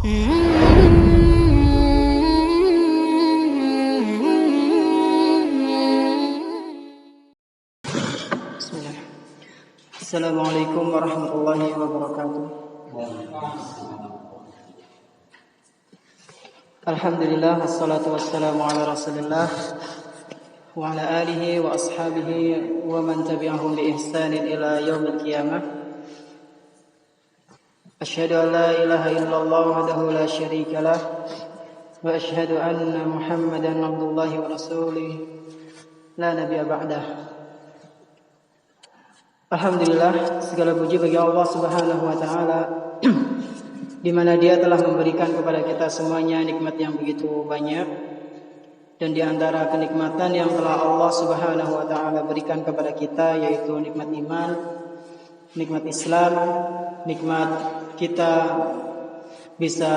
Bismillah. Assalamualaikum warahmatullahi wabarakatuh. Alhamdulillah, wassalatu wassalamu ala rasulillah wa ala alihi wa ashabihi wa man tabi'ahum bi ihsanin ila yaumil qiyamah. Asyhadu an la ilaha illallah wahdahu la syarika lah wa asyhadu anna Muhammadan abdullahi wa rasulih la nabiyya ba'dah. Alhamdulillah, segala puji bagi Allah Subhanahu wa taala di mana Dia telah memberikan kepada kita semuanya nikmat yang begitu banyak, dan di antara kenikmatan yang telah Allah Subhanahu wa taala berikan kepada kita yaitu nikmat iman, nikmat Islam, nikmat kita bisa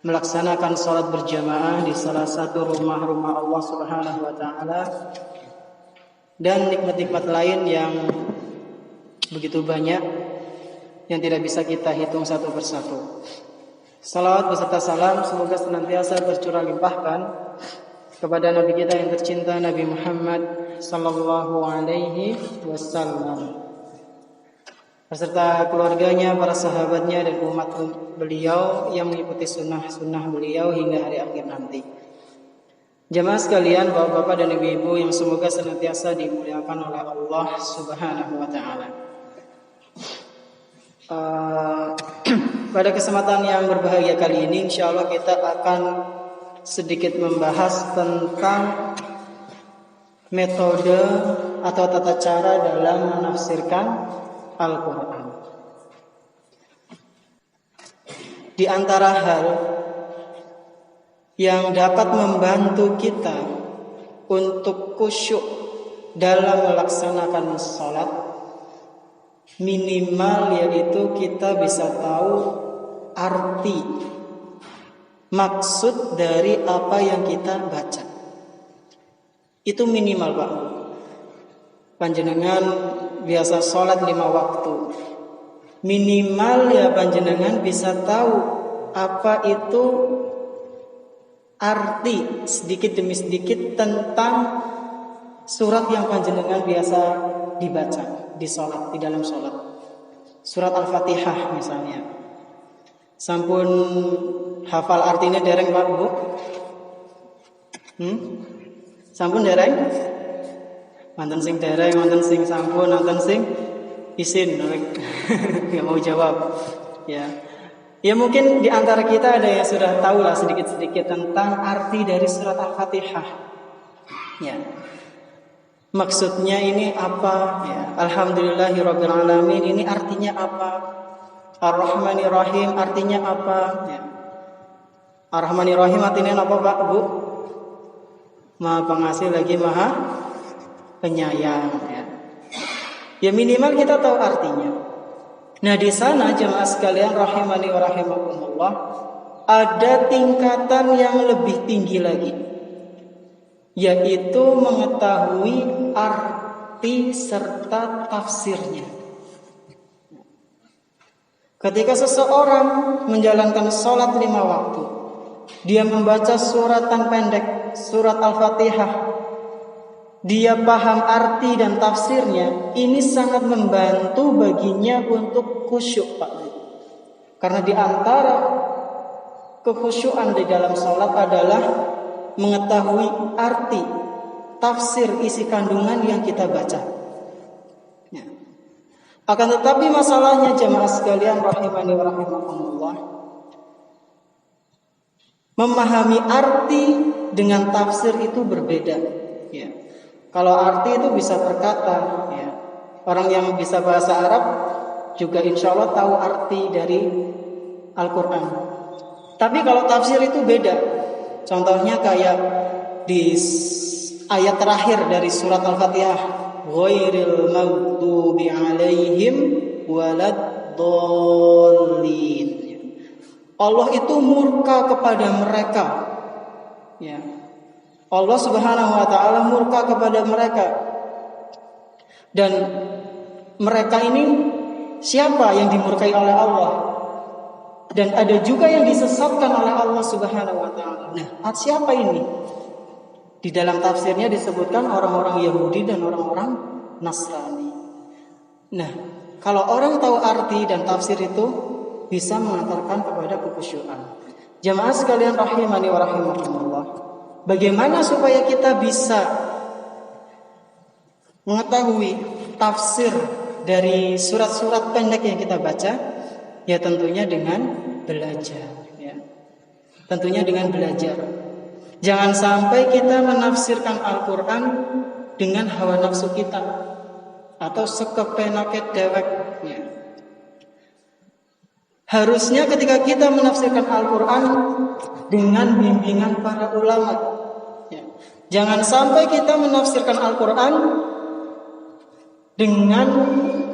melaksanakan salat berjamaah di salah satu rumah-rumah Allah Subhanahu wa taala, dan nikmat-nikmat lain yang begitu banyak yang tidak bisa kita hitung satu persatu. Salawat beserta salam semoga senantiasa tercurah limpahkan kepada Nabi kita yang tercinta, Nabi Muhammad sallallahu alaihi wasallam, beserta keluarganya, para sahabatnya, dan umat beliau yang mengikuti sunnah beliau hingga hari akhir nanti. Jemaah sekalian, bapak-bapak dan ibu-ibu yang semoga senantiasa dimuliakan oleh Allah Subhanahu wa taala. Pada kesempatan yang berbahagia kali ini, insyaallah kita akan sedikit membahas tentang metode atau tata cara dalam menafsirkan Al-Quran. Di antara hal yang dapat membantu kita untuk khusyuk dalam melaksanakan sholat, minimal yaitu kita bisa tahu arti, maksud dari apa yang kita baca. Itu minimal, Pak. Panjenengan biasa sholat 5 waktu, minimal ya panjenengan bisa tahu apa itu arti sedikit demi sedikit tentang surat yang panjenengan biasa dibaca di sholat, di dalam sholat. Surat Al-Fatihah misalnya, sampun hafal artinya dereng Pak Bu? Sampun dereng? Mantan sing dereng, mantan sing sampun, mantan sing isin. Nggak mau jawab. Ya mungkin di antara kita ada yang sudah tahu lah sedikit-sedikit tentang arti dari surat Al-Fatihah. Ya. Maksudnya ini apa? Ya. Alhamdulillahirabbil alamin, ini artinya apa? Ar-Rahmanir-Rahim artinya apa? Ya. Ar-Rahmanir-Rahim artinya apa, Pak, Bu? Maha Pengasih lagi Maha Penyayang, ya. Ya minimal kita tahu artinya. Nah, di sana jemaah sekalian rahimani wa rahimakumullah, ada tingkatan yang lebih tinggi lagi, yaitu mengetahui arti serta tafsirnya. Ketika seseorang menjalankan sholat 5 waktu, dia membaca suratan pendek, surat Al-Fatihah, dia paham arti dan tafsirnya, ini sangat membantu baginya untuk khusyuk, Pak. Karena di antara kekhusyukan di dalam sholat adalah mengetahui arti, tafsir, isi kandungan yang kita baca. Ya. Akan tetapi masalahnya jemaah sekalian rahimani wa rahimakumullah, memahami arti dengan tafsir itu berbeda. Ya. Kalau arti itu bisa berkata, ya. Orang yang bisa bahasa Arab juga insya Allah tahu arti dari Al-Quran. Tapi kalau tafsir itu beda. Contohnya kayak di ayat terakhir dari surat Al-Fatihah, ghairil maghdubi alaihim waladdallin. Allah itu murka kepada mereka. Ya. Allah Subhanahu wa taala murka kepada mereka. Dan mereka ini siapa yang dimurkai oleh Allah? Dan ada juga yang disesatkan oleh Allah Subhanahu wa taala. Nah, siapa ini? Di dalam tafsirnya disebutkan orang-orang Yahudi dan orang-orang Nasrani. Nah, kalau orang tahu arti dan tafsir itu bisa mengantarkan kepada kekhusyuan. Jamaah sekalian rahimani wa rahimakumullah. Bagaimana supaya kita bisa mengetahui tafsir dari surat-surat pendek yang kita baca? Ya tentunya dengan belajar, ya. Tentunya dengan belajar. Jangan sampai kita menafsirkan Al-Quran dengan hawa nafsu kita atau sekepenaket dewek, ya. Harusnya ketika kita menafsirkan Al-Quran dengan bimbingan para ulama, ya. Jangan sampai kita menafsirkan Al-Quran dengan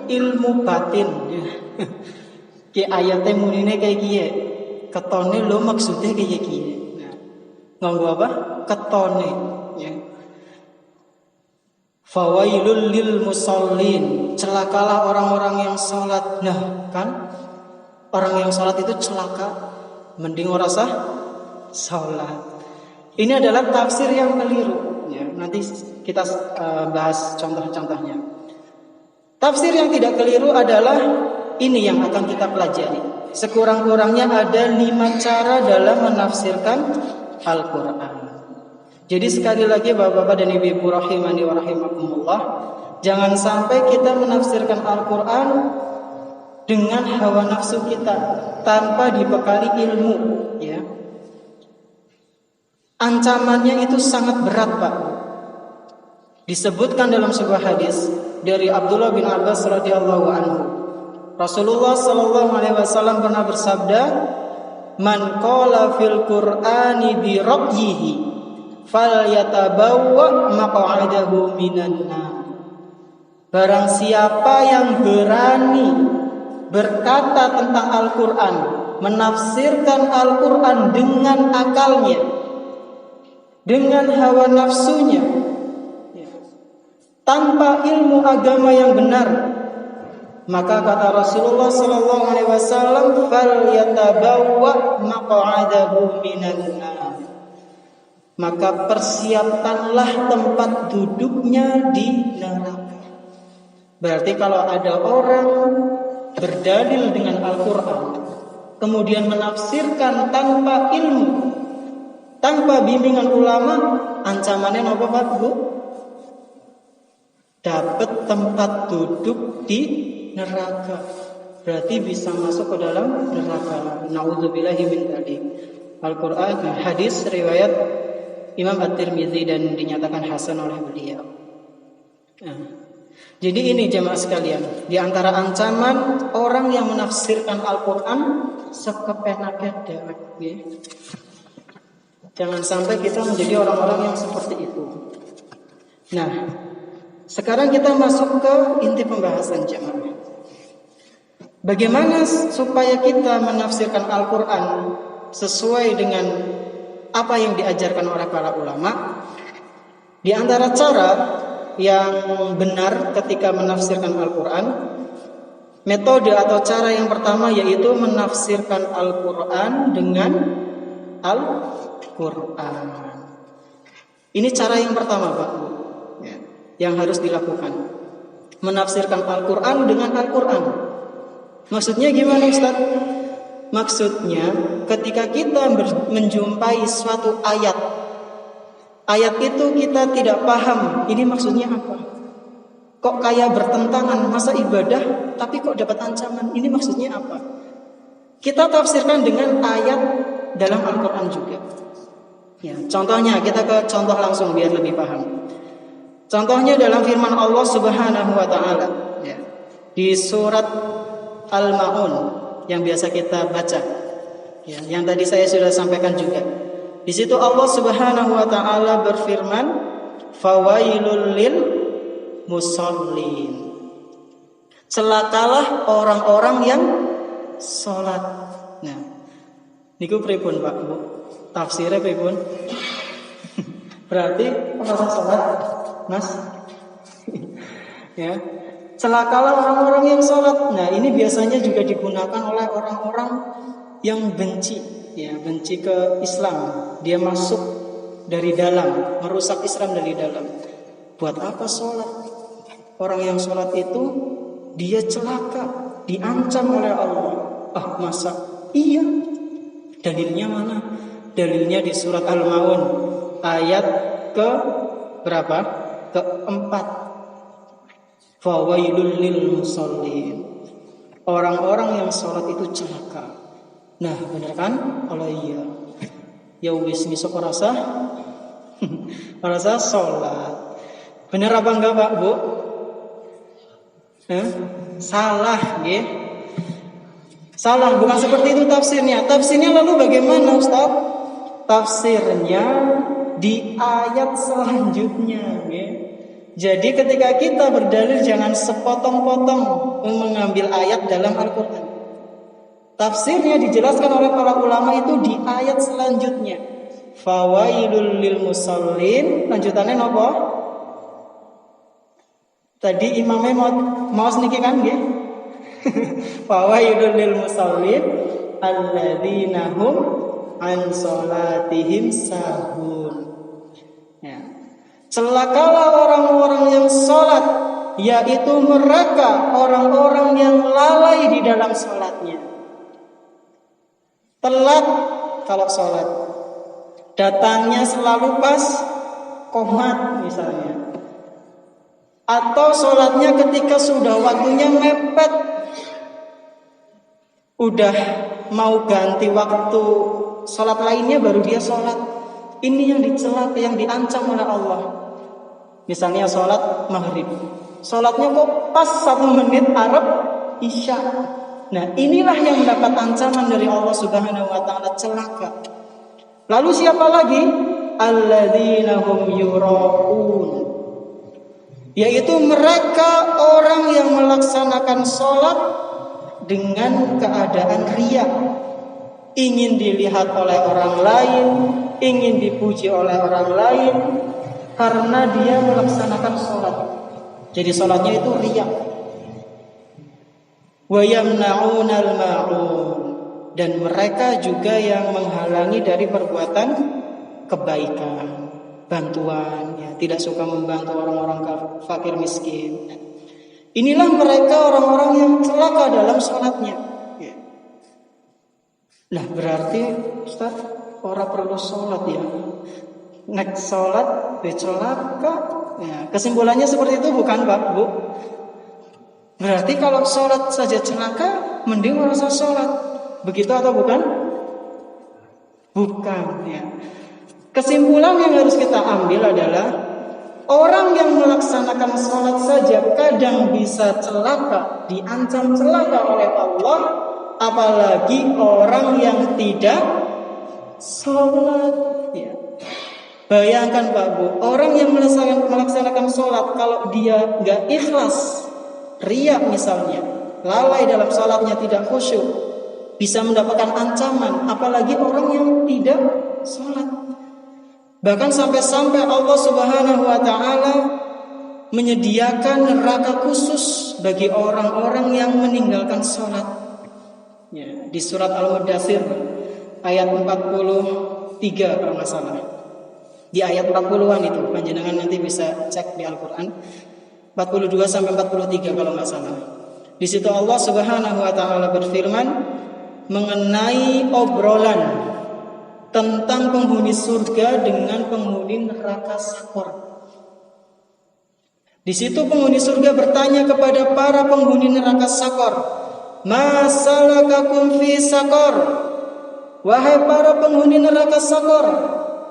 ilmu batin, ya. Kayak ayatnya munine kayak gini, ketone lo maksudnya kayak gini. Nah, nganggo apa? Ketone, ya. Fawailul lil musallin, celakalah orang-orang yang salat. Nah, kan orang yang salat itu celaka, mending ora sah salat. Ini adalah tafsir yang keliru, ya. Nanti kita bahas contoh-contohnya. Tafsir yang tidak keliru adalah ini yang akan kita pelajari. Sekurang-kurangnya ada 5 cara dalam menafsirkan Al-Quran. Jadi sekali lagi Bapak-bapak dan Ibu-ibu rahimani wa rahimakumullah, jangan sampai kita menafsirkan Al-Quran dengan hawa nafsu kita tanpa dibekali ilmu, ya. Ancamannya itu sangat berat, Pak. Disebutkan dalam sebuah hadis dari Abdullah bin Abbas radhiyallahu anhu. Rasulullah sallallahu alaihi wasallam pernah bersabda, "Man qala fil Qur'ani bi ra'yihi falyatabawwa maq'adahu minan nar." Barang siapa yang berani berkata tentang Al-Qur'an, menafsirkan Al-Qur'an dengan akalnya, dengan hawa nafsunya, tanpa ilmu agama yang benar, maka kata Rasulullah sallallahu alaihi wasallam, "Falyatabawwa maq'adahu minan nar." Maka persiapkanlah tempat duduknya di neraka. Berarti kalau ada orang berdalil dengan Al-Qur'an, kemudian menafsirkan tanpa ilmu, tanpa bimbingan ulama, ancamannya apa, Pak, Bu? Dapat tempat duduk di neraka. Berarti bisa masuk ke dalam neraka. Nauzubillahi min dzalik. Al-Qur'an, hadis riwayat Imam At-Tirmidzi dan dinyatakan hasan oleh beliau. Nah, jadi ini jemaah sekalian, di antara ancaman orang yang menafsirkan Al-Qur'an sekepenaknya dewek, ya. Jangan sampai kita menjadi orang-orang yang seperti itu. Nah, sekarang kita masuk ke inti pembahasan jemaah. Bagaimana supaya kita menafsirkan Al-Quran sesuai dengan apa yang diajarkan oleh para ulama? Di antara cara yang benar ketika menafsirkan Al-Quran, metode atau cara yang pertama yaitu menafsirkan Al-Quran dengan Al-Quran. Ini cara yang pertama, Pak, yang harus dilakukan. Menafsirkan Al-Quran dengan Al-Quran. Maksudnya gimana, Ustaz? Maksudnya ketika kita menjumpai suatu ayat itu kita tidak paham ini maksudnya apa. Kok kayak bertentangan, masa ibadah tapi kok dapat ancaman, ini maksudnya apa? Kita tafsirkan dengan ayat dalam Al-Quran juga, ya. Contohnya, kita ke contoh langsung biar lebih paham. Contohnya dalam firman Allah Subhanahu wa taala, ya, di surat Al-Maun yang biasa kita baca, ya, yang tadi saya sudah sampaikan juga. Di situ Allah Subhanahu wa taala berfirman, "Fawailul lil musallin." Celakalah orang-orang yang salat. Nah, niku pripun, Pak, Bu? Tafsirnya pripun? Berarti orang salat, Mas. Ya. Celakalah orang-orang yang sholat. Nah, ini biasanya juga digunakan oleh orang-orang yang benci, ya, benci ke Islam. Dia masuk dari dalam, merusak Islam dari dalam. Buat apa sholat? Orang yang sholat itu dia celaka, diancam oleh Allah. Masa? Iya. Dalilnya mana? Dalilnya di surat Al-Maun ayat ke berapa? Keempat. Fawailul lil musallin. Orang-orang yang sholat itu celaka. Nah, benar kan? Kalau iya, ya wis besok rasa sholat. Benar apa enggak, Pak, Bu? Salah, ya. Salah, bukan seperti itu tafsirnya. Tafsirnya lalu bagaimana, Ustaz? Tafsirnya di ayat selanjutnya, ya. Jadi ketika kita berdalil jangan sepotong-potong mengambil ayat dalam Al-Quran. Tafsirnya dijelaskan oleh para ulama itu di ayat selanjutnya. Fawailul lil musallin. Lanjutannya apa? Tadi imamnya mau niki kan nggih? Fawailul lil musallin alladzina hum an salatihim sahun. Ya. Celakalah orang-orang yang sholat, yaitu mereka orang-orang yang lalai di dalam sholatnya. Telat kalau sholat, datangnya selalu pas qomat misalnya, atau sholatnya ketika sudah waktunya mepet, udah mau ganti waktu sholat lainnya baru dia sholat. Ini yang dicela, yang diancam oleh Allah. Misalnya sholat maghrib, sholatnya kok pas 1 menit Arab Isya. Nah, inilah yang mendapat ancaman dari Allah Subhanahu wa taala, celaka. Lalu siapa lagi? Alladzina hum yura'un, yaitu mereka orang yang melaksanakan sholat dengan keadaan riya, ingin dilihat oleh orang lain, ingin dipuji oleh orang lain karena dia melaksanakan sholat. Jadi sholatnya itu riya. Wa yamna'unal ma'un, dan mereka juga yang menghalangi dari perbuatan kebaikan, bantuan, ya, tidak suka membantu orang-orang fakir miskin. Inilah mereka orang-orang yang celaka dalam sholatnya. Ya. Nah, berarti Ustaz, orang perlu sholat ya. Nek sholat celaka. Ya, kesimpulannya seperti itu bukan, Pak, Bu? Berarti kalau sholat saja celaka, mending orang usah sholat. Begitu atau bukan? Bukan, ya. Kesimpulan yang harus kita ambil adalah orang yang melaksanakan sholat saja kadang bisa celaka, diancam celaka oleh Allah, apalagi orang yang tidak sholat. Ya. Bayangkan, Pak, Bu, orang yang melaksanakan sholat kalau dia nggak ikhlas, riya misalnya, lalai dalam sholatnya, tidak khusyuk, bisa mendapatkan ancaman, apalagi orang yang tidak sholat. Bahkan sampai-sampai Allah Subhanahu wa taala menyediakan neraka khusus bagi orang-orang yang meninggalkan sholat. Ya, di surat Al-Mudaththir ayat 43 kalau nggak salah. Di ayat 40-an itu, panjenengan nanti bisa cek di Al-Quran, 42 sampai 43 kalau nggak salah. Di situ Allah Subhanahu wa taala berfirman mengenai obrolan tentang penghuni surga dengan penghuni neraka sakor. Di situ penghuni surga bertanya kepada para penghuni neraka sakor, "Ma salakakum fi sakor?" Wahai para penghuni neraka sakor,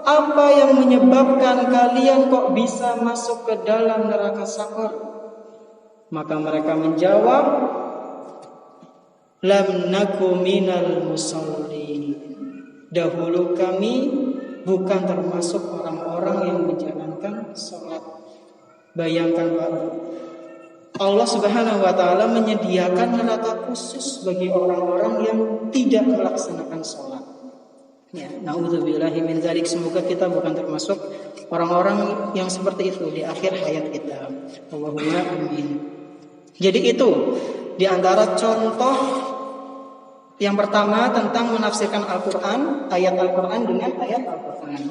apa yang menyebabkan kalian kok bisa masuk ke dalam neraka sakor? Maka mereka menjawab, "Lam naku minal musallin." Dahulu kami bukan termasuk orang-orang yang menjalankan sholat. Bayangkan, Pak, Allah Subhanahu wa taala menyediakan neraka khusus bagi orang-orang yang tidak melaksanakan sholat. Ya, naudzubillahi min dzalik. Semoga kita bukan termasuk orang-orang yang seperti itu di akhir hayat kita. Allahumma amin. Jadi itu di antara contoh Yang pertama tentang menafsirkan Al-Quran, ayat Al-Quran dengan ayat Al-Quran.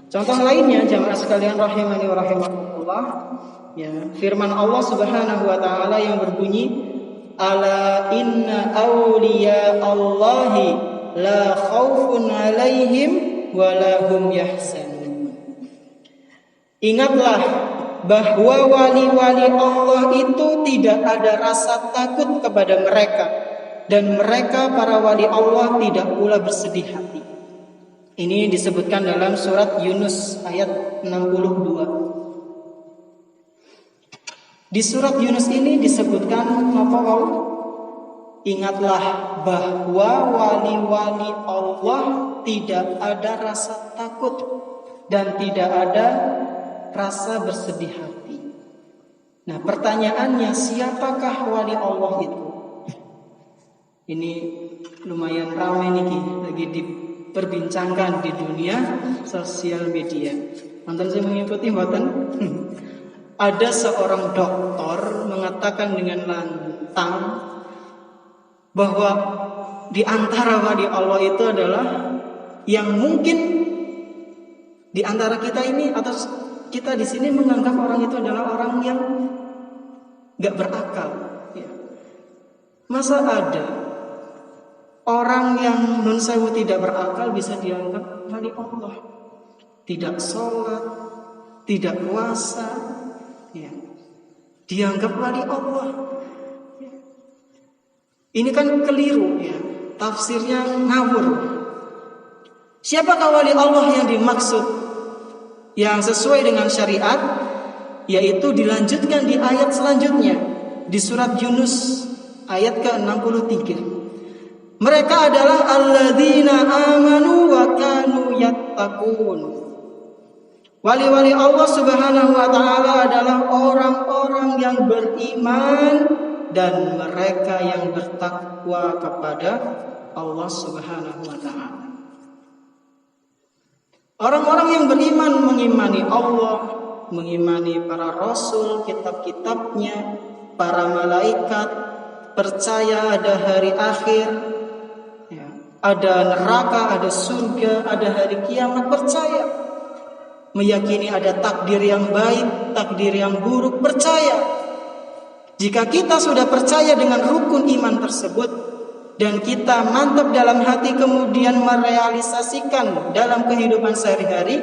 Contoh lainnya jamaah sekalian rahimani wa rahimakumullah, ya, firman Allah Subhanahu wa taala yang berbunyi, ala inna awliya Allahi la khaufun alaihim wa la hum yahzanun. Ingatlah bahwa wali-wali Allah itu tidak ada rasa takut kepada mereka, dan mereka para wali Allah tidak pula bersedih hati. Ini disebutkan dalam surat Yunus ayat 62. Di surat Yunus ini disebutkan apa? Ingatlah bahwa wali-wali Allah tidak ada rasa takut dan tidak ada rasa bersedih hati. Nah, pertanyaannya, siapakah wali Allah itu? Ini lumayan ramai nih, lagi diperbincangkan di dunia sosial media. Mantan saya mengikuti mboten? Ada seorang dokter mengatakan dengan lantang bahwa di antara wali Allah itu adalah yang mungkin di antara kita ini atau kita di sini menganggap orang itu adalah orang yang nggak berakal. Ya. Masa ada orang yang nun sewu tidak berakal bisa dianggap wali Allah? Tidak sholat, tidak puasa, ya, dianggap wali Allah. Ya. Ini kan keliru, ya, tafsirnya ngawur. Siapakah wali Allah yang dimaksud? Yang sesuai dengan syariat, yaitu dilanjutkan di ayat selanjutnya di surat Yunus ayat ke-63. Mereka adalah alladzina amanu wa kanu yattaqun. Wali-wali Allah Subhanahu wa taala adalah orang-orang yang beriman dan mereka yang bertakwa kepada Allah Subhanahu wa taala. Orang-orang yang beriman mengimani Allah, mengimani para rasul, kitab-kitabnya, para malaikat, percaya ada hari akhir, ya, ada neraka, ada surga, ada hari kiamat, percaya. Meyakini ada takdir yang baik, takdir yang buruk, percaya. Jika kita sudah percaya dengan rukun iman tersebut dan kita mantap dalam hati kemudian merealisasikan dalam kehidupan sehari-hari,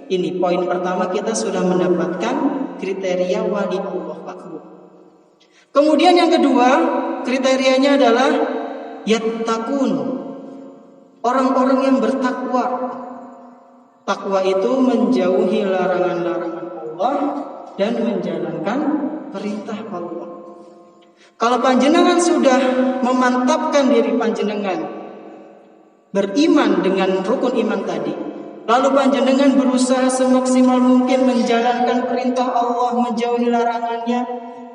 ini poin pertama, kita sudah mendapatkan kriteria wali Allah. Kemudian yang kedua, kriterianya adalah yattaqun, orang-orang yang bertakwa. Takwa itu menjauhi larangan-larangan Allah dan menjalankan perintah Allah. Kalau panjenengan sudah memantapkan diri panjenengan beriman dengan rukun iman tadi, lalu panjenengan berusaha semaksimal mungkin menjalankan perintah Allah, menjauhi larangannya,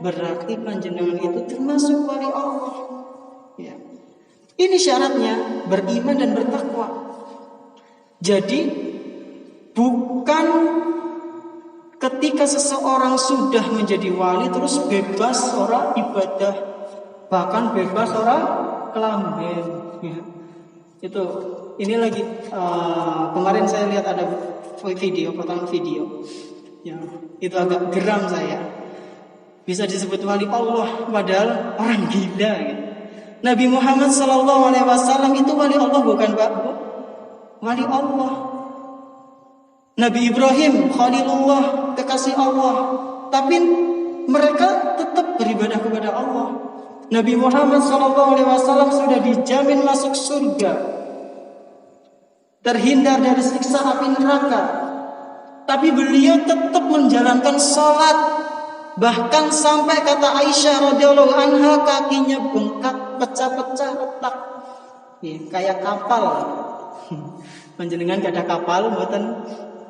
berarti panjenengan itu termasuk wali Allah. Ya. Ini syaratnya, beriman dan bertakwa. Jadi bukan ketika seseorang sudah menjadi wali terus bebas orang ibadah, bahkan bebas orang kelamben. Ya. Itu ini lagi kemarin saya lihat ada video, potongan video. Ya, itu agak geram saya. Bisa disebut wali Allah padahal orang gila. Gitu. Nabi Muhammad SAW itu wali Allah bukan Pak? Wali Allah. Nabi Ibrahim Khalilullah, kekasih Allah, tapi mereka tetap beribadah kepada Allah. Nabi Muhammad SAW sudah dijamin masuk surga, terhindar dari siksa api neraka, tapi beliau tetap menjalankan sholat. Bahkan sampai kata Aisyah radhiyallahu anha, kakinya bengkak, pecah-pecah, retak, ya, kayak kapal. Panjenengan gak ada kapal, mboten?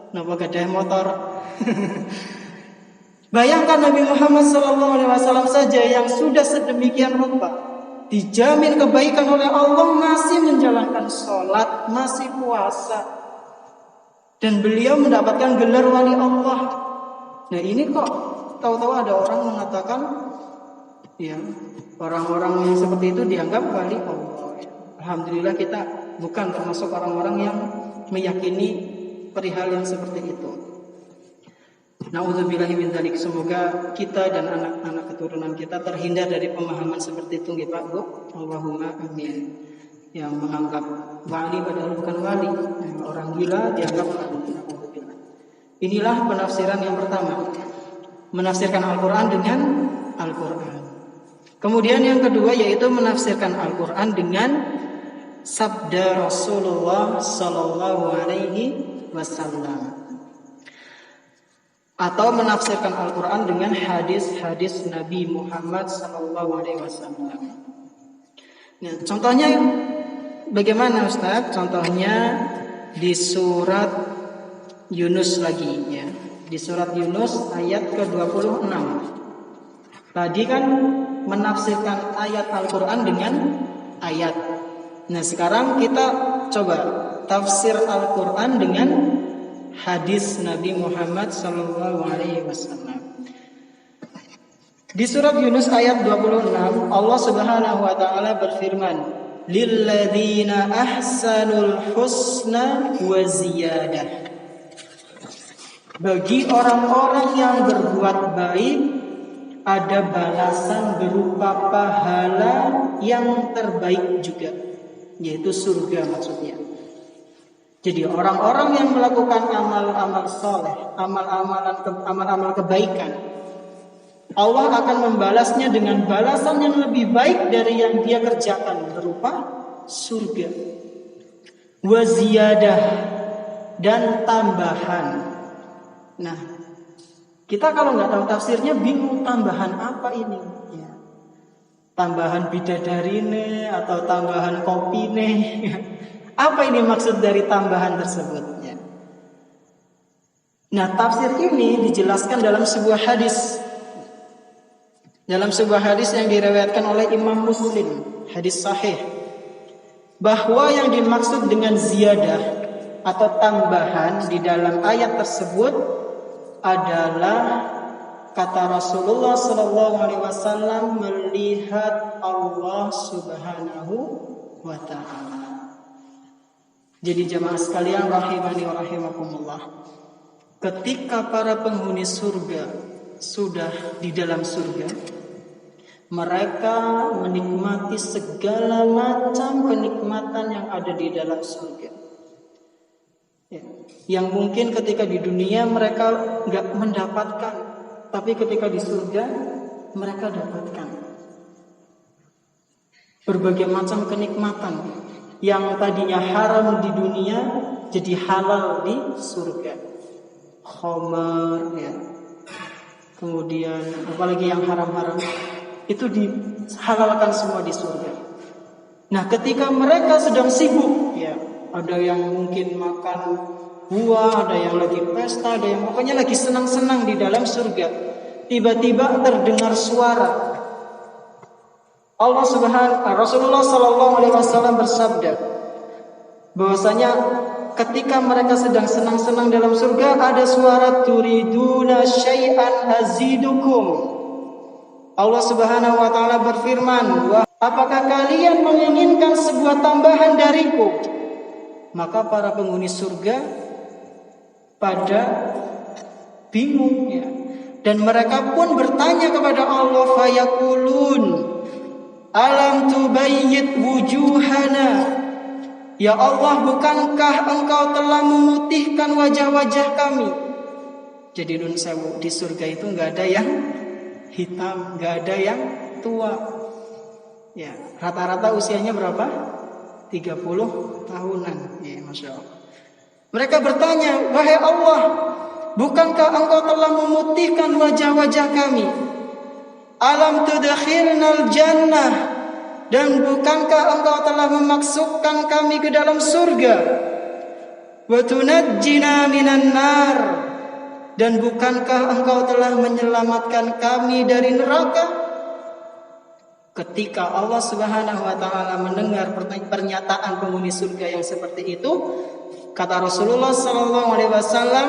Napa gadah motor? Bayangkan Nabi Muhammad SAW saja yang sudah sedemikian rupa dijamin kebaikan oleh Allah, masih menjalankan sholat, masih puasa, dan beliau mendapatkan gelar wali Allah. Nah ini kok tahu-tahu ada orang mengatakan, ya, orang-orang yang seperti itu dianggap wali Allah. Alhamdulillah kita bukan termasuk orang-orang yang meyakini perihal yang seperti itu. Na'udzubillahi min dzalik. Semoga kita dan anak-anak keturunan kita terhindar dari pemahaman seperti itu nggih Pak Bu. Allahumma amin. Yang menganggap wali padahal bukan wali, orang gila dianggap wali. Inilah penafsiran yang pertama, menafsirkan Al-Quran dengan Al-Quran. Kemudian yang kedua yaitu menafsirkan Al-Quran dengan sabda Rasulullah Sallallahu Alaihi Wasallam, atau menafsirkan Al-Quran dengan hadis-hadis Nabi Muhammad Sallallahu Alaihi Wasallam. Nah, contohnya bagaimana Ustaz? Contohnya di surat Yunus lagi ya. Di surat Yunus ayat ke-26. Tadi kan menafsirkan ayat Al-Quran dengan ayat. Nah sekarang kita coba tafsir Al-Quran dengan hadis Nabi Muhammad SAW. Di surat Yunus ayat 26 Allah Subhanahu wa taala berfirman, lilladzina ahsanul husna wa ziyadah. Bagi orang-orang yang berbuat baik ada balasan berupa pahala yang terbaik juga, yaitu surga maksudnya. Jadi orang-orang yang melakukan amal-amal soleh, amal-amal kebaikan, Allah akan membalasnya dengan balasan yang lebih baik dari yang dia kerjakan berupa surga. Wa ziyadah, dan tambahan. Nah, kita kalau nggak tahu tafsirnya bingung tambahan apa ini? Ya. Tambahan bidadari nih atau tambahan kopi nih? Apa ini maksud dari tambahan tersebut? Ya. Nah, tafsir ini dijelaskan dalam sebuah hadis. Dalam sebuah hadis yang diriwayatkan oleh Imam Muslim, hadis sahih, bahwa yang dimaksud dengan ziyadah atau tambahan di dalam ayat tersebut adalah kata Rasulullah SAW melihat Allah Subhanahu wa taala. Jadi jamaah sekalian rahimani wa rahimakumullah, ketika para penghuni surga sudah di dalam surga, mereka menikmati segala macam kenikmatan yang ada di dalam surga. Ya. Yang mungkin ketika di dunia mereka nggak mendapatkan, tapi ketika di surga mereka dapatkan. Berbagai macam kenikmatan yang tadinya haram di dunia jadi halal di surga. Khamar, ya. Kemudian apalagi yang haram-haram itu dihalalkan semua di surga. Nah, ketika mereka sedang sibuk, ya, ada yang mungkin makan buah, ada yang lagi pesta, ada yang pokoknya lagi senang-senang di dalam surga. Tiba-tiba terdengar suara. Rasulullah SAW bersabda bahwasanya ketika mereka sedang senang-senang dalam surga, ada suara turiduna syai'an azidukum. Allah Subhanahu wa taala berfirman, apakah kalian menginginkan sebuah tambahan dariku? Maka para penghuni surga pada bingung ya. Dan mereka pun bertanya kepada Allah, fayaqulun alam tubayyit wujuhana. Ya Allah, bukankah engkau telah memutihkan wajah-wajah kami? Jadi nun sewu, di surga itu enggak ada yang hitam, enggak ada yang tua. Ya, rata-rata usianya berapa? 30 tahunan. Ya, Masya Allah. Mereka bertanya, wahai Allah, bukankah engkau telah memutihkan wajah-wajah kami? Alam tudkhilnal jannah, dan bukankah engkau telah memasukkan kami ke dalam surga? Wa tunajjina minan nar, dan bukankah engkau telah menyelamatkan kami dari neraka? Ketika Allah Subhanahu wa taala mendengar pernyataan penghuni surga yang seperti itu, kata Rasulullah sallallahu alaihi wasallam,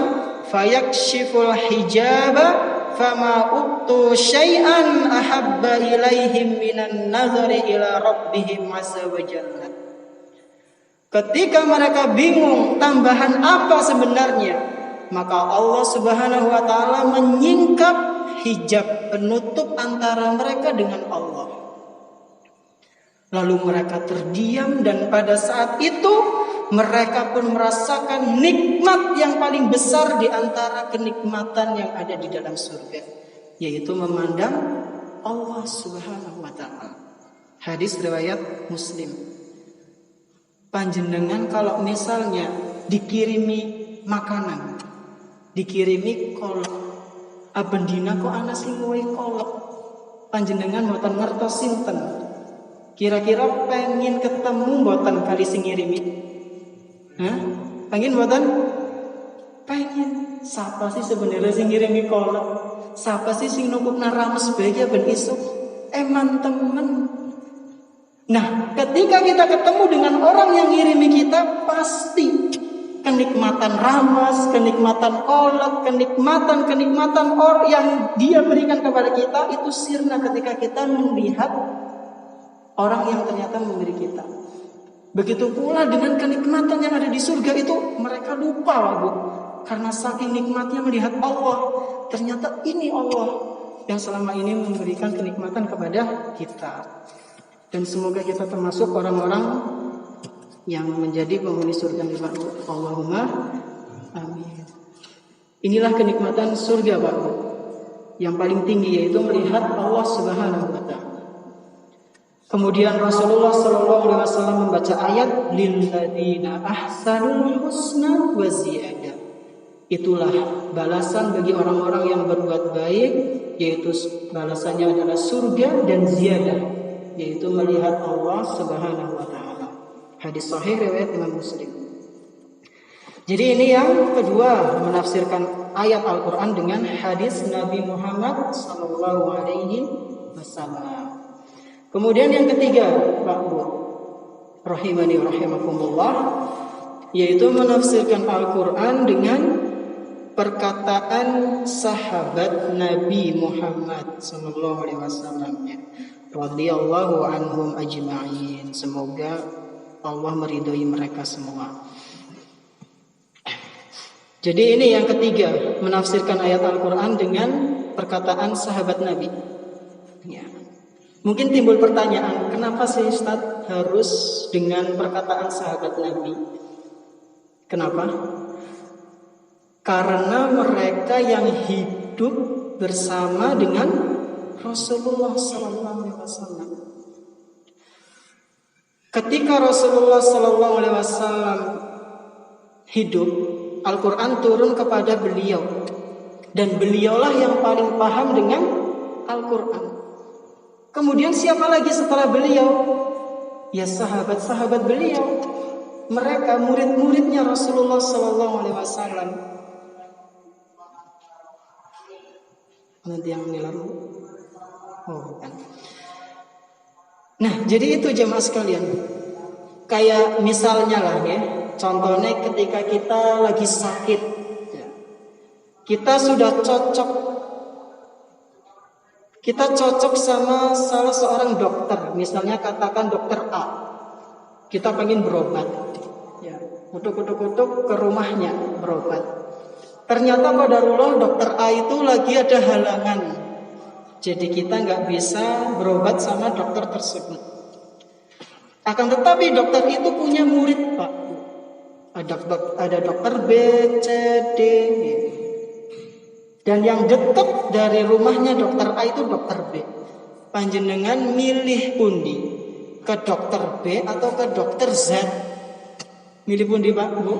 fayakshiful hijaba fama uqtu syai'an ahabba ilaihim minan nazari ila rabbihim azza wa jalla. Ketika mereka bingung tambahan apa sebenarnya, maka Allah Subhanahu wa taala menyingkap hijab penutup antara mereka dengan Allah. Lalu mereka terdiam, dan pada saat itu mereka pun merasakan nikmat yang paling besar di antara kenikmatan yang ada di dalam surga, yaitu memandang Allah Subhanahu wa taala. Hadis riwayat Muslim. Panjenengan kalau misalnya dikirimi makanan, dikirimi kolak, abendina kok ana sing ngowe kolak, panjenengan mboten ngertos sinten. Kira-kira pengen ketemu mboten kali sing ngirimi? Pengen mboten? Pengen. Siapa sih sebenarnya sing ngirimi kolak? Siapa sih sing nukupna rames bae ben isuk? Eman temen. Nah, ketika kita ketemu dengan orang yang ngirimi kita, pasti kenikmatan ramas, kenikmatan kolak, kenikmatan orang yang dia berikan kepada kita itu sirna ketika kita melihat orang yang ternyata memberi kita. Begitu pula dengan kenikmatan yang ada di surga itu mereka lupa, Bu. Karena saking nikmatnya melihat Allah, ternyata ini Allah yang selama ini memberikan kenikmatan kepada kita. Dan semoga kita termasuk orang-orang yang menjadi penghuni surga nikmat. Allahumma amin. Inilah kenikmatan surga, Pak, yang paling tinggi, yaitu melihat Allah Subhanahu wa taala. Kemudian Rasulullah sallallahu alaihi wasallam membaca ayat lilladzina ahsanul husna wa ziyadah. Itulah balasan bagi orang-orang yang berbuat baik, yaitu balasannya adalah surga dan ziyadah, yaitu melihat Allah Subhanahu wa taala. Hadis sahih riwayat Imam Muslim. Jadi ini yang kedua, menafsirkan ayat Al-Qur'an dengan hadis Nabi Muhammad sallallahu alaihi wasallam. Kemudian yang ketiga, Pak Bu, rahimani rahimakumullah, yaitu menafsirkan Al-Qur'an dengan perkataan sahabat Nabi Muhammad sallallahu alaihi wasallam. Radhiyallahu anhum ajma'in. Semoga Allah meridhoi mereka semua. Jadi ini yang ketiga, menafsirkan ayat Al-Qur'an dengan perkataan sahabat Nabi. Ya. Mungkin timbul pertanyaan, kenapa sih Ustaz harus dengan perkataan sahabat Nabi? Kenapa? Karena mereka yang hidup bersama dengan Rasulullah sallallahu alaihi wasallam. Ketika Rasulullah sallallahu alaihi wasallam hidup, Al-Qur'an turun kepada beliau, dan beliaulah yang paling paham dengan Al-Qur'an. Kemudian siapa lagi setelah beliau? Ya sahabat-sahabat beliau. Mereka murid-muridnya Rasulullah sallallahu alaihi wasallam. Nanti yang nilar. Oh, bukan. Nah, jadi itu jemaah sekalian. Kayak misalnya lah ya, contohnya ketika kita lagi sakit, ya. Kita sudah cocok sama salah seorang dokter, misalnya katakan dokter A. Kita pengen berobat, ya, kutuk ke rumahnya berobat. Ternyata qadarullah dokter A itu lagi ada halangan, jadi kita nggak bisa berobat sama dokter tersebut. Akan tetapi dokter itu punya murid, Pak. Ada dokter B, C, D. Dan yang dekat dari rumahnya dokter A itu dokter B. Panjenengan milih pundi? Ke dokter B atau ke dokter Z? Milih pundi, Pak, Bu?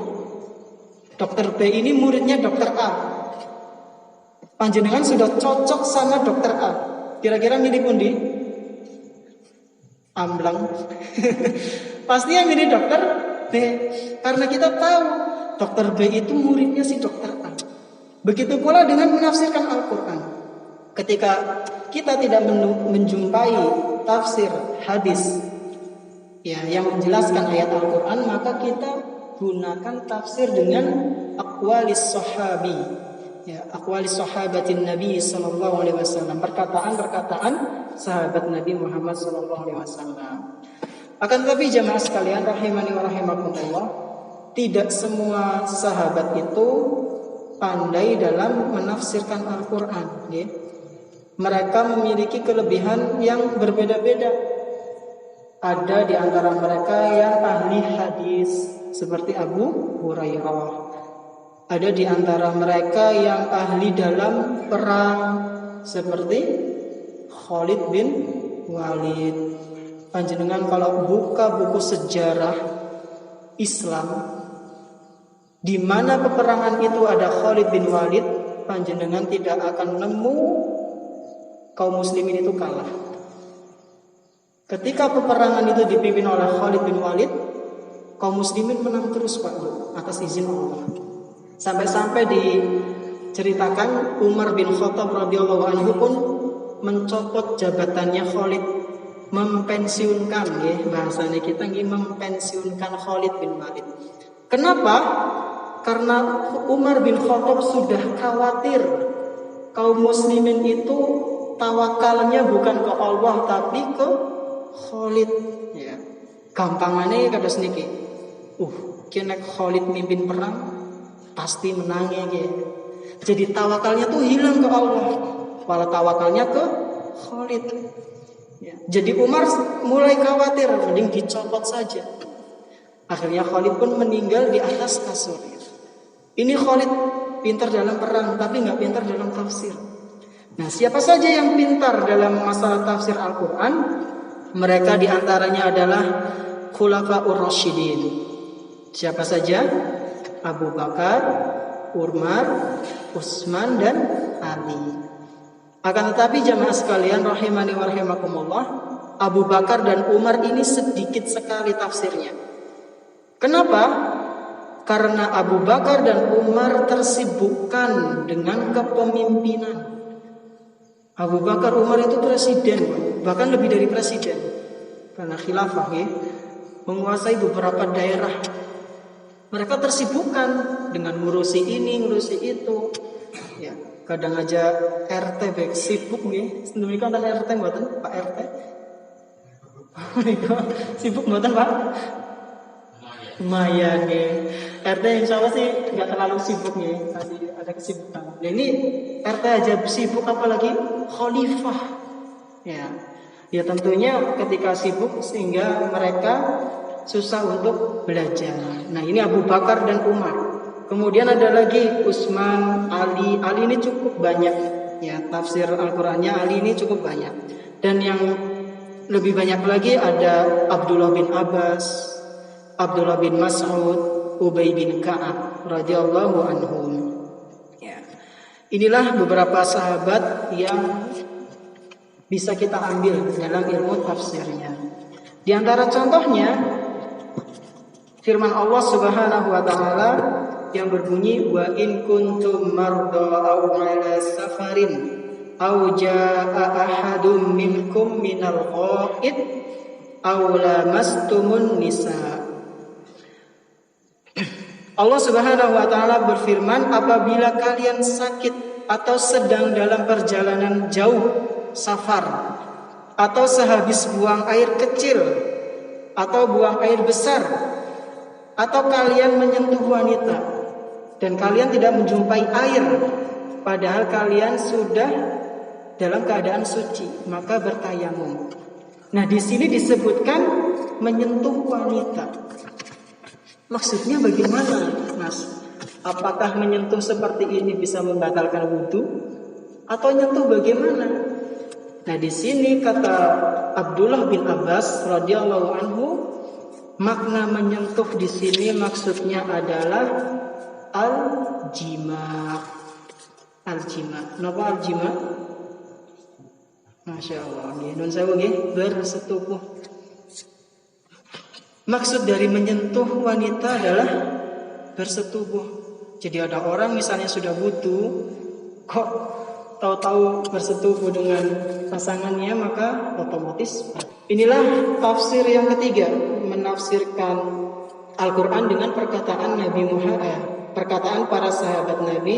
Dokter B ini muridnya dokter A. Panjenengan sudah cocok sama dokter A. Kira-kira milih pundi? Amblang. Pasti yang milih dokter B. Karena kita tahu dokter B itu muridnya si dokter A. Begitu pula dengan menafsirkan Al-Quran. Ketika kita tidak menjumpai tafsir hadis ya, yang menjelaskan ayat Al-Quran, maka kita gunakan tafsir dengan aqwalis sahabi, ya, aqwalis sahabatin Nabi sallallahu alaihi wasallam, perkataan sahabat Nabi Muhammad sallallahu alaihi wasallam. Akan tetapi jamaah sekalian rahimani wa rahimakumullah, tidak semua sahabat itu pandai dalam menafsirkan Al-Quran. Mereka memiliki kelebihan yang berbeda-beda. Ada di antara mereka yang ahli hadis seperti Abu Hurairah. Ada di antara mereka yang ahli dalam perang seperti Khalid bin Walid. Panjenengan kalau buka buku sejarah Islam di mana peperangan itu ada Khalid bin Walid, panjenengan tidak akan nemu kaum muslimin itu kalah. Ketika peperangan itu dipimpin oleh Khalid bin Walid, kaum muslimin menang terus Pak atas izin Allah. Sampai-sampai diceritakan Umar bin Khattab radhiyallahu anhu pun mencopot jabatannya Khalid, mempensiunkan bahasanya kita mempensiunkan Khalid bin Walid. Kenapa? Karena Umar bin Khattab sudah khawatir kaum muslimin itu tawakalnya bukan ke Allah tapi ke Khalid. Gampangannya kados niki. Kena Khalid mimpin perang pasti menang Jadi tawakalnya tuh hilang ke Allah, malah tawakalnya ke Khalid. Jadi Umar mulai khawatir, mending dicopot saja. Akhirnya Khalid pun meninggal di atas kasur. Ini Khalid pintar dalam perang, tapi nggak pintar dalam tafsir. Nah, siapa saja yang pintar dalam masalah tafsir Al-Quran, mereka diantaranya adalah Khulafaur Rasyidin. Siapa saja? Abu Bakar, Umar, Utsman, dan Ali. Akan tetapi jamaah sekalian rahimani wa rahimakumullah, Abu Bakar dan Umar ini sedikit sekali tafsirnya. Kenapa? Karena Abu Bakar dan Umar tersibukkan dengan kepemimpinan. Abu Bakar Umar itu presiden, bahkan lebih dari presiden. Karena khilafah menguasai beberapa daerah. Mereka tersibukkan dengan ngurusi ini, ngurusi itu. Kadang aja RT baik sibuk Demikian RT mboten Pak RT. Sibuk mboten Pak? Lumayan RT insya Allah sih nggak terlalu sibuk masih ada kesibukan. Nah, ini RT aja sibuk apalagi khalifah. Ya tentunya ketika sibuk sehingga mereka susah untuk belajar. Nah, ini Abu Bakar dan Umar. Kemudian ada lagi Utsman, Ali. Ali ini cukup banyak tafsir Al-Qur'annya Ali ini cukup banyak. Dan yang lebih banyak lagi ada Abdullah bin Abbas, Abdullah bin Mas'ud, Ubay bin Ka'ab radhiyallahu anhum. Inilah beberapa sahabat yang bisa kita ambil dalam ilmu tafsirnya. Di antara contohnya firman Allah Subhanahu wa taala yang berbunyi wa in kuntum marda aw ala safarin aw jaa ahadum minkum minal ghaid aw lamastumun nisa. Allah Subhanahu wa taala berfirman, apabila kalian sakit atau sedang dalam perjalanan jauh safar atau sehabis buang air kecil atau buang air besar atau kalian menyentuh wanita dan kalian tidak menjumpai air padahal kalian sudah dalam keadaan suci, maka bertayamum. Nah, di sini disebutkan menyentuh wanita. Maksudnya bagaimana, Mas? Apakah menyentuh seperti ini bisa membatalkan wudhu atau nyentuh bagaimana? Nah, di sini kata Abdullah bin Abbas radhiyallahu anhu, makna menyentuh di sini maksudnya adalah al-jima. Al-jima. Napa al-jima? Masya Allah. Nun sewu bersetubuh. Maksud dari menyentuh wanita adalah bersetubuh. Jadi ada orang misalnya sudah butuh, kok tahu-tahu bersetubuh dengan pasangannya, maka otomatis. Inilah tafsir yang ketiga, menafsirkan Al-Quran dengan perkataan Nabi Muhammad, perkataan para sahabat Nabi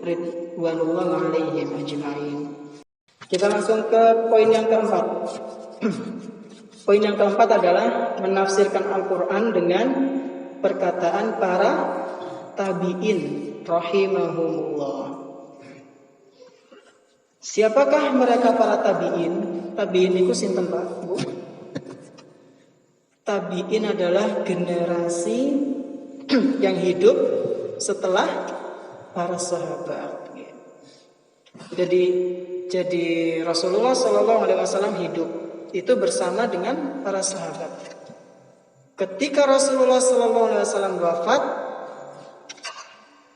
ridwanullah alaihim ajma'in. Kita langsung ke poin yang keempat. Poin yang keempat adalah menafsirkan Al-Quran dengan perkataan para tabi'in rahimahumullah. Siapakah mereka para tabi'in? Tabi'in itu sinten Pak, Bu? Tabi'in adalah generasi yang hidup setelah para sahabat. Jadi Rasulullah SAW hidup itu bersama dengan para sahabat. Ketika Rasulullah SAW wafat,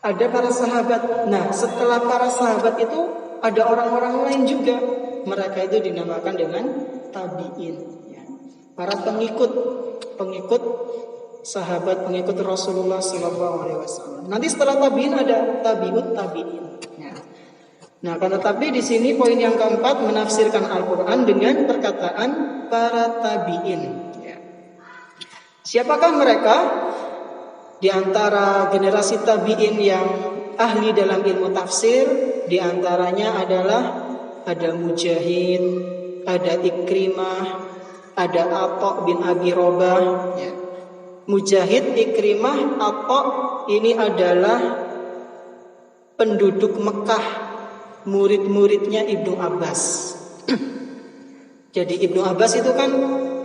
ada para sahabat. Nah, setelah para sahabat itu ada orang-orang lain juga. Mereka itu dinamakan dengan tabi'in, ya. Para pengikut sahabat, pengikut Rasulullah SAW. Nanti setelah tabi'in ada tabi'ut tabi'in. Ya. Nah, karena tapi di sini poin yang keempat menafsirkan Al-Quran dengan perkataan para tabi'in. Ya. Siapakah mereka? Di antara generasi tabi'in yang ahli dalam ilmu tafsir, di antaranya adalah ada Mujahid, ada Ikrimah, ada Atha bin Abi Robah. Ya. Mujahid, Ikrimah, Atha ini adalah penduduk Mekah, murid-muridnya Ibnu Abbas. Jadi Ibnu Abbas itu kan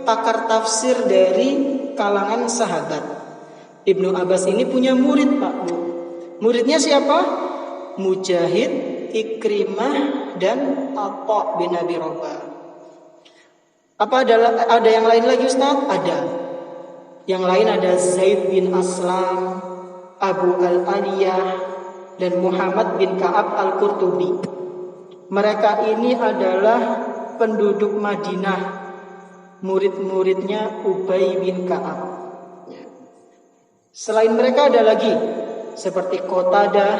pakar tafsir dari kalangan sahabat. Ibnu Abbas ini punya murid Pak Bu. Muridnya siapa? Mujahid, Ikrimah, dan Atha bin Abi Robah. Apa ada yang lain lagi Ustaz? Ada. Yang lain ada Zaid bin Aslam, Abu Al-Aliyah, dan Muhammad bin Ka'ab Al-Qurtubi. Mereka ini adalah penduduk Madinah, murid-muridnya Ubay bin Ka'ab. Selain mereka ada lagi seperti Qatadah,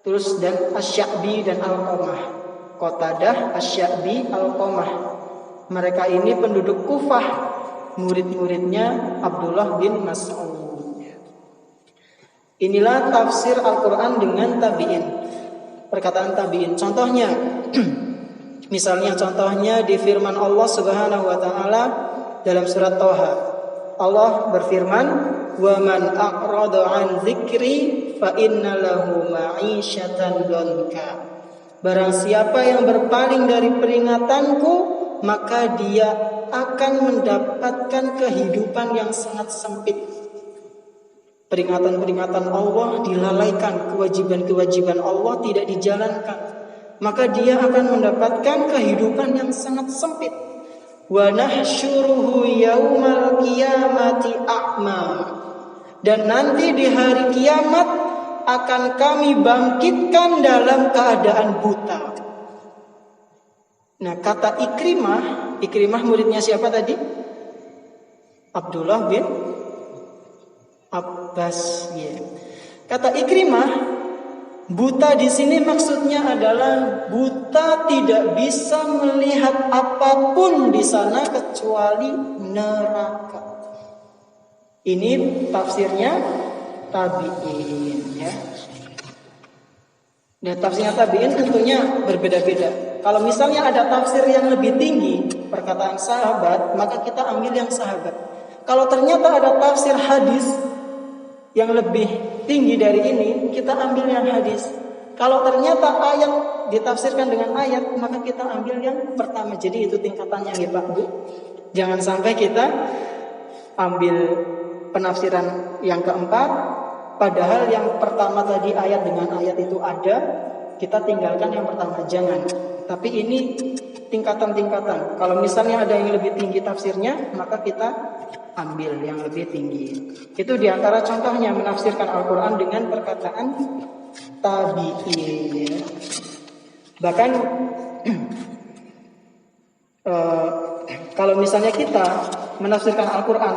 terus dan Asy-Sya'bi dan Al-Qamah. Qatadah, Asy-Sya'bi, Al-Qamah. Mereka ini penduduk Kufah, murid-muridnya Abdullah bin Mas'ud. Inilah tafsir Al-Quran dengan tabi'in. Perkataan tabi'in. Contohnya, misalnya contohnya di firman Allah Subhanahu wa taala dalam surat Thaha. Allah berfirman, "Wa man a'rada 'an dzikri fa inna lahu ma'isyatan dhanka." Barang siapa yang berpaling dari peringatanku, maka dia akan mendapatkan kehidupan yang sangat sempit. Peringatan-peringatan Allah dilalaikan, kewajiban-kewajiban Allah tidak dijalankan, maka dia akan mendapatkan kehidupan yang sangat sempit. Wa nahsyuruhu yaumal qiyamati a'ma. Dan nanti di hari kiamat akan kami bangkitkan dalam keadaan buta. Nah, kata Ikrimah muridnya siapa tadi? Abdullah bin Abbas. Ya. Kata Ikrimah, buta di sini maksudnya adalah buta tidak bisa melihat apapun di sana kecuali neraka. Ini tafsirnya tabi'in, ya. Nah, tafsirnya tabi'in tentunya berbeda-beda. Kalau misalnya ada tafsir yang lebih tinggi, perkataan sahabat, maka kita ambil yang sahabat. Kalau ternyata ada tafsir hadis yang lebih tinggi dari ini, kita ambil yang hadis. Kalau ternyata ayat ditafsirkan dengan ayat, maka kita ambil yang pertama. Jadi itu tingkatannya ya Pak Bu. Jangan sampai kita ambil penafsiran yang keempat, padahal yang pertama tadi ayat dengan ayat itu ada, kita tinggalkan yang pertama. Jangan. Tapi ini tingkatan-tingkatan. Kalau misalnya ada yang lebih tinggi tafsirnya, maka kita ambil yang lebih tinggi. Itu diantara contohnya menafsirkan Al-Quran dengan perkataan tabi'in. Bahkan kalau misalnya kita menafsirkan Al-Quran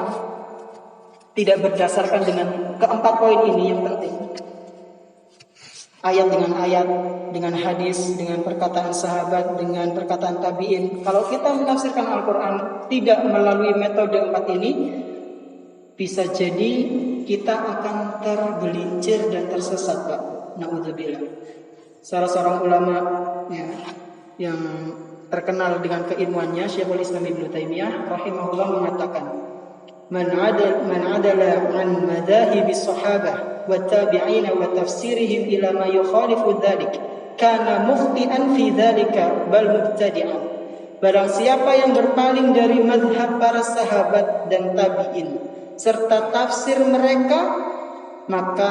tidak berdasarkan dengan keempat poin ini yang penting, ayat dengan ayat, dengan hadis, dengan perkataan sahabat, dengan perkataan tabi'in. Kalau kita menafsirkan Al-Quran tidak melalui metode empat ini, bisa jadi kita akan tergelincir dan tersesat Pak. Na'udzubillah. Salah seorang ulama ya, yang terkenal dengan keilmuannya, Syekhul Islam Ibnu Taimiyah rahimahullah mengatakan, Man adala an madhahibi sahabah wa tabi'ina wa tafsirihim ila ma yukhalifu dhalik kana mukhti'an fi dhalika bal mubtadi'an. Barang siapa yang berpaling dari mazhab para sahabat dan tabi'in serta tafsir mereka, maka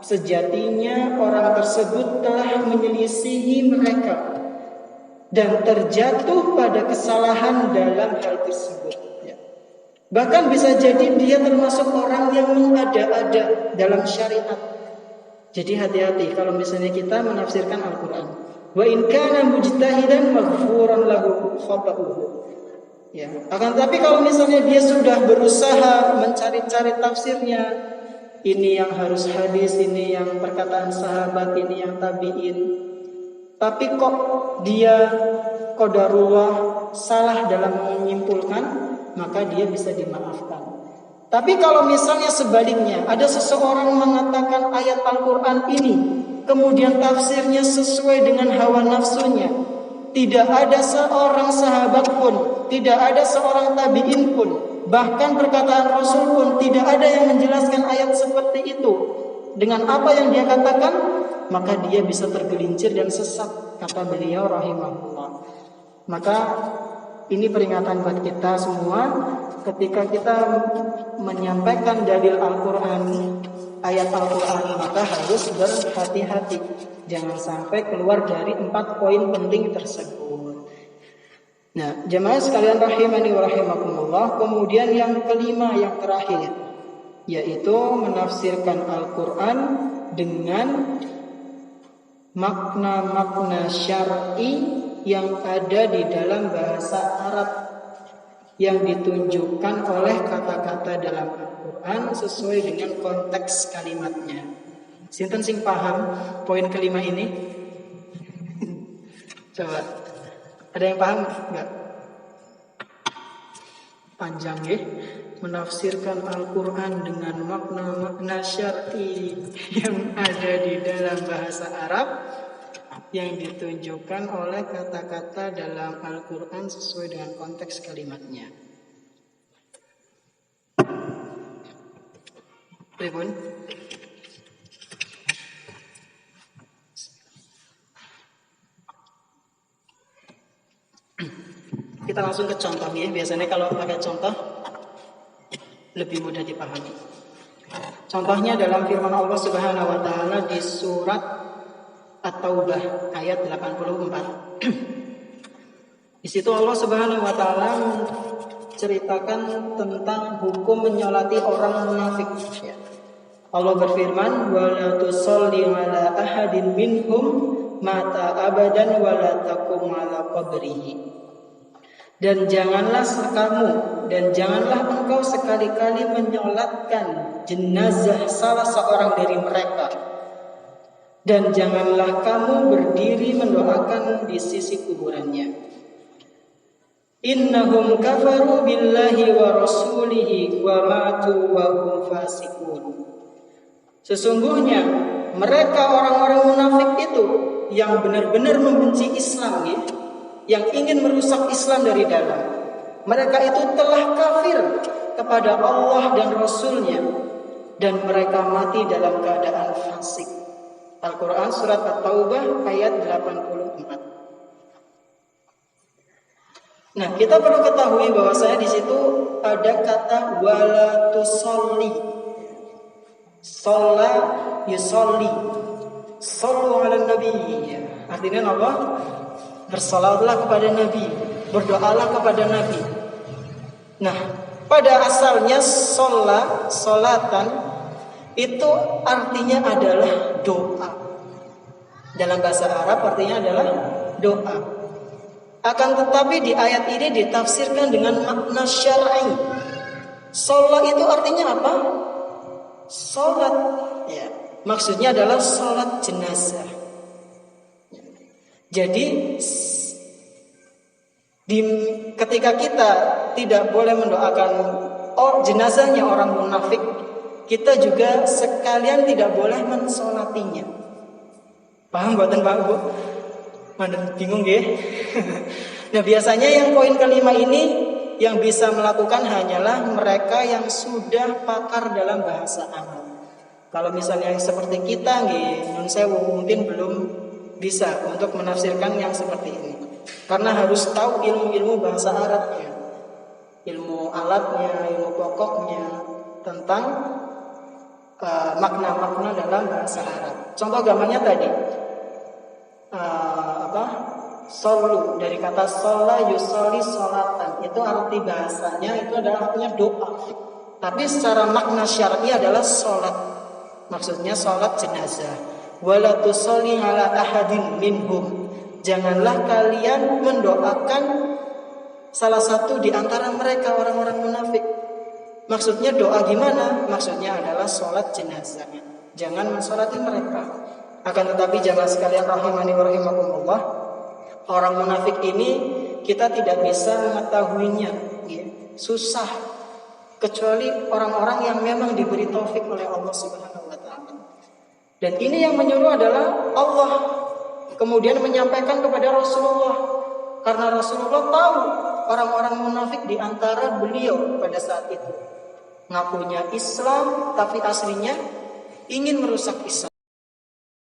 sejatinya orang tersebut telah menyelisihi mereka dan terjatuh pada kesalahan dalam hal tersebut. Bahkan bisa jadi dia termasuk orang yang mengada-ada dalam syariat. Jadi hati-hati kalau misalnya kita menafsirkan Al-Quran. Wa in kana mujtahidan maghfuran lahu khata'uhu. Ya, akan tapi kalau misalnya dia sudah berusaha mencari-cari tafsirnya, ini yang harus hadis, ini yang perkataan sahabat, ini yang tabi'in, tapi kok dia qadarullah salah dalam menyimpulkan, maka dia bisa dimaafkan. Tapi kalau misalnya sebaliknya, ada seseorang mengatakan ayat Al-Quran ini, kemudian tafsirnya sesuai dengan hawa nafsunya, tidak ada seorang sahabat pun, tidak ada seorang tabi'in pun, bahkan perkataan Rasul pun tidak ada yang menjelaskan ayat seperti itu dengan apa yang dia katakan, maka dia bisa tergelincir dan sesat, kata beliau rahimahullah. Maka ini peringatan buat kita semua, ketika kita menyampaikan dalil Al-Quran, ayat Al-Quran, maka harus berhati-hati, jangan sampai keluar dari 4 poin penting tersebut. Nah, jemaah sekalian rahimani wa rahimakumullah, kemudian yang kelima, yang terakhir, yaitu menafsirkan Al-Quran dengan makna-makna syar'i yang ada di dalam bahasa Arab yang ditunjukkan oleh kata-kata dalam Al-Quran sesuai dengan konteks kalimatnya. Sinten sing paham poin kelima ini? Coba, ada yang paham enggak? Panjang ya, menafsirkan Al-Quran dengan makna-makna syar'i yang ada di dalam bahasa Arab yang ditunjukkan oleh kata-kata dalam Al-Quran sesuai dengan konteks kalimatnya. Pripun? Kita langsung ke contoh ya. Biasanya kalau pakai contoh lebih mudah dipahami. Contohnya dalam firman Allah Subhanahu wa taala di surat At-Taubah ayat 84. Di situ Allah Subhanahu wa taala menceritakan tentang hukum menyolati orang munafik. Allah berfirman, "Wa la tusalli 'ala ahadin minhum mata abadan wa la taqum 'ala qabrihi." Dan janganlah engkau sekali-kali menyolatkan jenazah salah seorang dari mereka. Dan janganlah kamu berdiri mendoakan di sisi kuburannya. Innahum kafaru billahi wa rasulihi wa matu wa hum fasiqun. Sesungguhnya mereka orang-orang munafik itu yang benar-benar membenci Islam ya, yang ingin merusak Islam dari dalam. Mereka itu telah kafir kepada Allah dan Rasulnya, dan mereka mati dalam keadaan fasik. Al-Quran surat At-Taubah ayat 84. Nah, kita perlu ketahui bahwasanya di situ ada kata wala tusolli. Sholla yusolli. Sallu ala nabi. Artinya apa? Bersalatlah kepada Nabi, berdoalah kepada Nabi. Nah, pada asalnya solatan itu artinya adalah doa. Dalam bahasa Arab artinya adalah doa. Akan tetapi di ayat ini ditafsirkan dengan makna syar'i. Sholat itu artinya apa? Sholat. Ya, maksudnya adalah sholat jenazah. Jadi ketika kita tidak boleh mendoakan jenazahnya orang munafik, kita juga sekalian tidak boleh mensolatinya. Paham buatan Pak Bu? Mana bingung nggih? Nah, biasanya yang poin kelima ini yang bisa melakukan hanyalah mereka yang sudah pakar dalam bahasa Arab. Kalau misalnya seperti kita nggih, nun sewu, mungkin belum bisa untuk menafsirkan yang seperti ini. Karena harus tahu ilmu-ilmu bahasa Arabnya, ilmu alatnya, ilmu pokoknya tentang makna-makna dalam bahasa Arab. Contoh gampangnya tadi, Solu, dari kata shola yusoli sholatan, itu arti bahasanya itu adalah artinya doa. Tapi secara makna syar'i adalah sholat. Maksudnya sholat jenazah. Wala tusolli ala ahadin minhum. Janganlah kalian mendoakan salah satu di antara mereka orang-orang munafik. Maksudnya doa gimana? Maksudnya adalah sholat jenazah. Jangan mensolati mereka. Akan tetapi jamaah sekalian rahimani wa rahimakumullah, orang munafik ini kita tidak bisa mengetahuinya, ya. Susah kecuali orang-orang yang memang diberi taufik oleh Allah Subhanahu wa taala. Dan ini yang menyuruh adalah Allah, kemudian menyampaikan kepada Rasulullah, karena Rasulullah tahu orang-orang munafik di antara beliau pada saat itu ngakunya Islam tapi aslinya ingin merusak Islam.